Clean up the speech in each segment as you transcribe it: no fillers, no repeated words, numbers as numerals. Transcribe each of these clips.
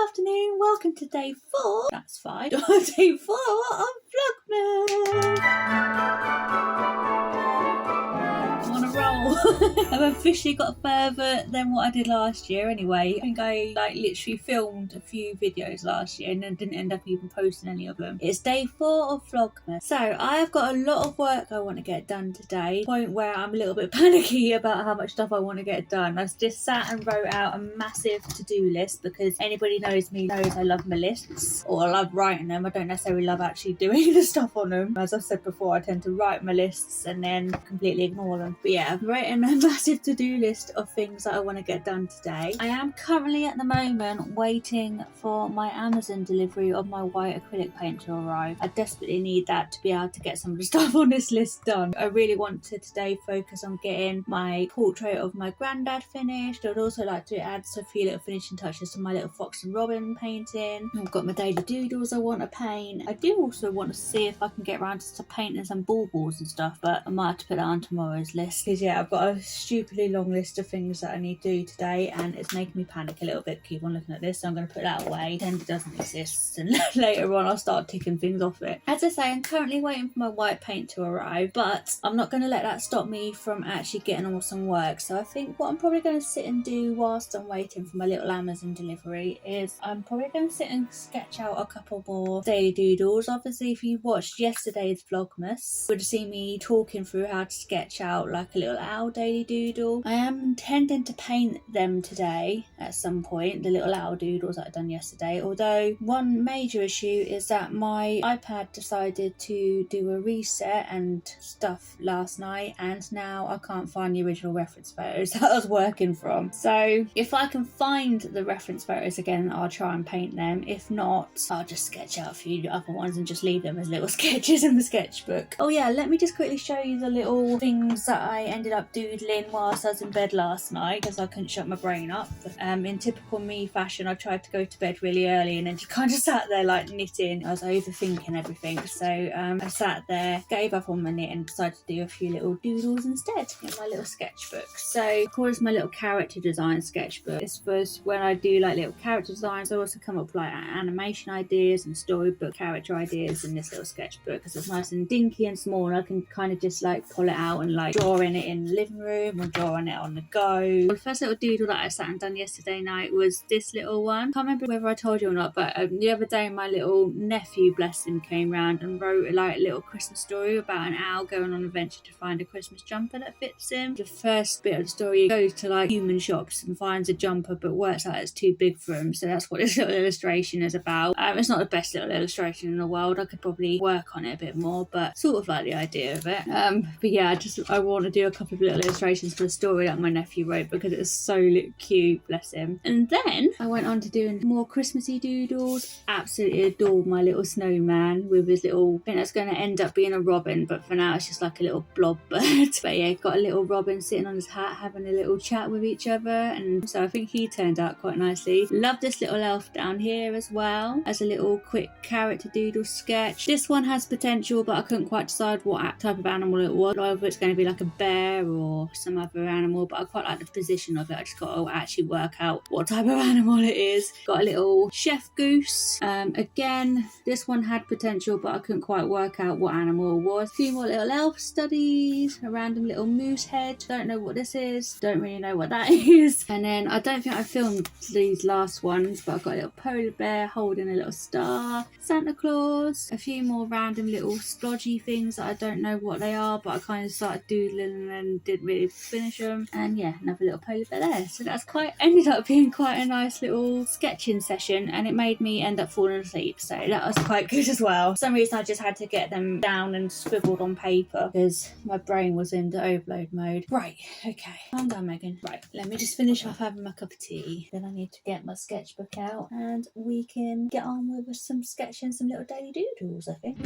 afternoon, welcome to day 4, that's 5, day 4 of Vlogmas. I'm on a roll. I've officially got further than what I did last year anyway. I think I literally filmed a few videos last year and then didn't end up even posting any of them. It's day 4 of Vlogmas. So I have got a lot of work I want to get done today. Point where I'm a little bit panicky about how much stuff I want to get done. I just sat and wrote out a massive to-do list because anybody knows me knows I love my lists, or I love writing them. I don't necessarily love actually doing the stuff on them. As I've said before, I tend to write my lists and then completely ignore them. But yeah, I've written a massive to-do list of things that I want to get done today. I am currently at the moment waiting for my Amazon delivery of my white acrylic paint to arrive. I desperately need that to be able to get some of the stuff on this list done. I really want to today focus on getting my portrait of my granddad finished. I'd also like to add a few little finishing touches to my little Fox and Robin painting. I've got my daily doodles I want to paint. I do also want to see if I can get around to painting some baubles and stuff, but I might have to put that on tomorrow's list because yeah, I've got a stupidly long list of things that I need to do today and it's making me panic a little bit. Keep on looking at this, so I'm going to put that away, pretend it doesn't exist, and later on I'll start ticking things off it. As I say, I'm currently waiting for my white paint to arrive, but I'm not going to let that stop me from actually getting on with some work. So I think what I'm probably going to sit and do whilst I'm waiting for my little Amazon delivery is I'm probably going to sit and sketch out a couple more daily doodles. Obviously, if you watched yesterday's Vlogmas, you would have seen me talking through how to sketch out like a little owl daily doodle. I am intending to paint them today at some point, the little owl doodles that I've done yesterday, although one major issue is that my iPad decided to do a reset and stuff last night, and now I can't find the original reference photos that I was working from. So if I can find the reference photos again, I'll try and paint them. If not, I'll just sketch out a few other ones and just leave them as little sketches in the sketchbook. Oh yeah, let me just quickly show you the little things that I ended up doodling whilst I was in bed last night because I couldn't shut my brain up. In typical me fashion, I tried to go to bed really early and then just kind of sat there like knitting. I was overthinking everything, so I sat there, gave up on my knit and decided to do a few little doodles instead in my little sketchbook. So I call this my little character design sketchbook. This was when I do like little character designs. I also come up with like animation ideas and storybook character ideas in this little sketchbook because it's nice and dinky and small, and I can kind of just like pull it out and like draw in it in the living room or draw on it on the go. The first little doodle that I sat and done yesterday night was this little one. Can't remember whether I told you or not, but the other day my little nephew, bless him, came round and wrote like a little Christmas story about an owl going on an adventure to find a Christmas jumper that fits him. The first bit of the story, he goes to like human shops and finds a jumper but works out it's too big for him, so that's what this little illustration is about. It's not the best little illustration in the world. I could probably work on it a bit more, but sort of like the idea of it. But yeah, I want to do a couple of little illustrations for the story that my nephew wrote because it's so cute, bless him. And then I went on to doing more Christmassy doodles. Absolutely adored my little snowman with his little, I think that's going to end up being a robin, but for now it's just like a little blob bird. But yeah, got a little robin sitting on his hat having a little chat with each other, and so I think he turned out quite nicely. Love this little elf down here as well as a little quick character doodle sketch. This one has potential, but I couldn't quite decide what type of animal it was, whether it's going to be like a bear or some other animal, but I quite like the position of it. I just got to actually work out what type of animal it is. Got a little chef goose. Again, this one had potential, but I couldn't quite work out what animal it was. A few more little elf studies, a random little moose head. Don't know what this is, don't really know what that is. And then I don't think I filmed these last ones, but I've got a little polar bear holding a little star, Santa Claus, a few more random little splodgy things that I don't know what they are, but I kind of started doodling and then didn't really finish them. And yeah, another little polar bear there. So that's ended up being quite a nice little sketching session, and it made me end up falling asleep, so that was quite good as well. For some reason I just had to get them down and scribbled on paper because my brain was in the overload mode. Right, okay, calm down, Megan. Right, let me just finish off having my cup of tea, then I need to get my sketchbook out and we can get on with some sketching, some little daily doodles, I think.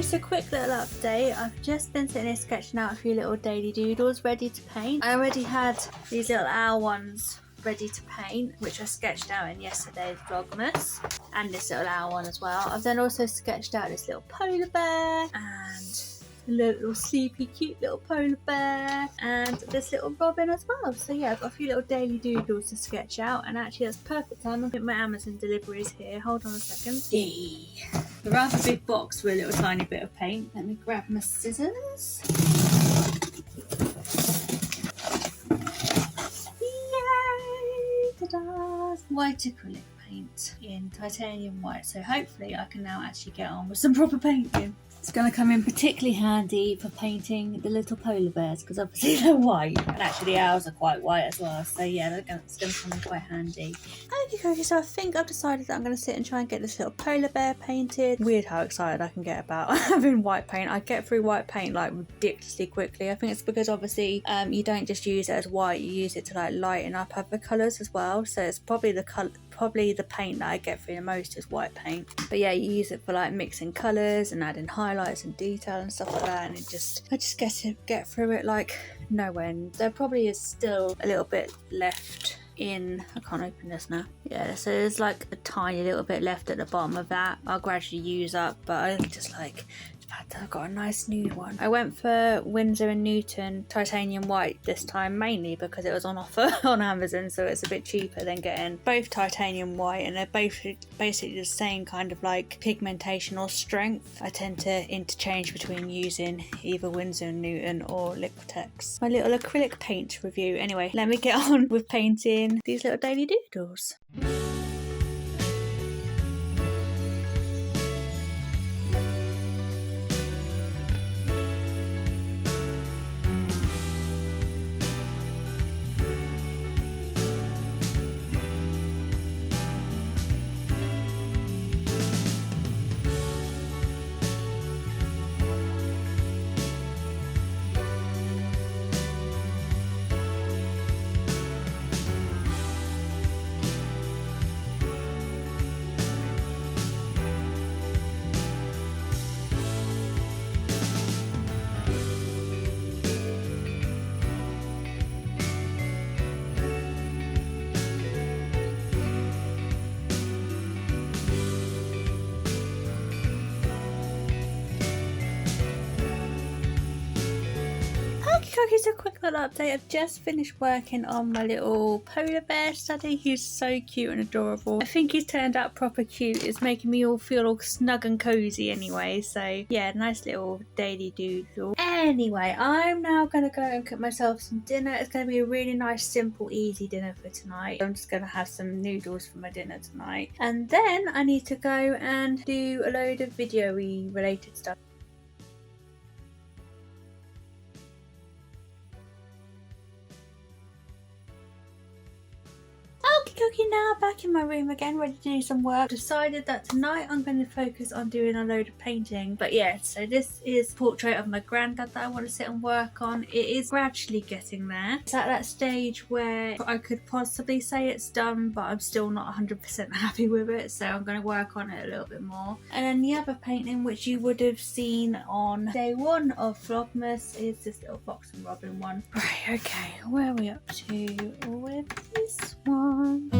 so quick little update. I've just been sitting here sketching out a few little daily doodles ready to paint. I already had these little owl ones ready to paint, which I sketched out in yesterday's vlogmas, and this little owl one as well. I've then also sketched out this little polar bear and a little sleepy cute little polar bear and this little robin as well. So yeah, I've got a few little daily doodles to sketch out, and actually that's perfect time. I think my Amazon delivery is here. Hold on a second. Yay! A rather big box with a little tiny bit of paint. Let me grab my scissors. Yay! Ta-da! White acrylic paint in titanium white. So hopefully I can now actually get on with some proper painting. It's going to come in particularly handy for painting the little polar bears, because obviously they're white, and actually the owls are quite white as well, so yeah, it's going to come in quite handy. Okay, so I think I've decided that I'm going to sit and try and get this little polar bear painted. Weird how excited I can get about having white paint. I get through white paint like ridiculously quickly. I think it's because obviously you don't just use it as white, you use it to like lighten up other colours as well, so it's probably the paint that I get through the most is white paint. But yeah, you use it for like mixing colours and adding highlights and detail and stuff like that, and I just get through it like no end. There probably is still a little bit left in, I can't open this now. Yeah, so there's like a tiny little bit left at the bottom of that. I'll gradually use up, but I just like, I've got a nice new one. I went for Winsor & Newton titanium white this time, mainly because it was on offer on Amazon, so it's a bit cheaper than getting both titanium white, and they're both basically the same kind of like pigmentation or strength. I tend to interchange between using either Winsor & Newton or Liquitex. My little acrylic paint review. Anyway, let me get on with painting these little daily doodles. Okay, so quick little update. I've just finished working on my little polar bear study. He's so cute and adorable. I think he's turned out proper cute. It's making me all feel all snug and cozy anyway. So yeah, nice little daily doodle. Anyway, I'm now going to go and cook myself some dinner. It's going to be a really nice, simple, easy dinner for tonight. I'm just going to have some noodles for my dinner tonight. And then I need to go and do a load of video-y related stuff. Okay, now back in my room again, ready to do some work. Decided that tonight I'm going to focus on doing a load of painting. But yeah, so this is a portrait of my granddad that I want to sit and work on. It is gradually getting there. It's at that stage where I could possibly say it's done, but I'm still not 100% happy with it, so I'm going to work on it a little bit more. And then the other painting, which you would have seen on day one of Vlogmas, is this little Fox and Robin one. Right, okay, where are we up to with this one?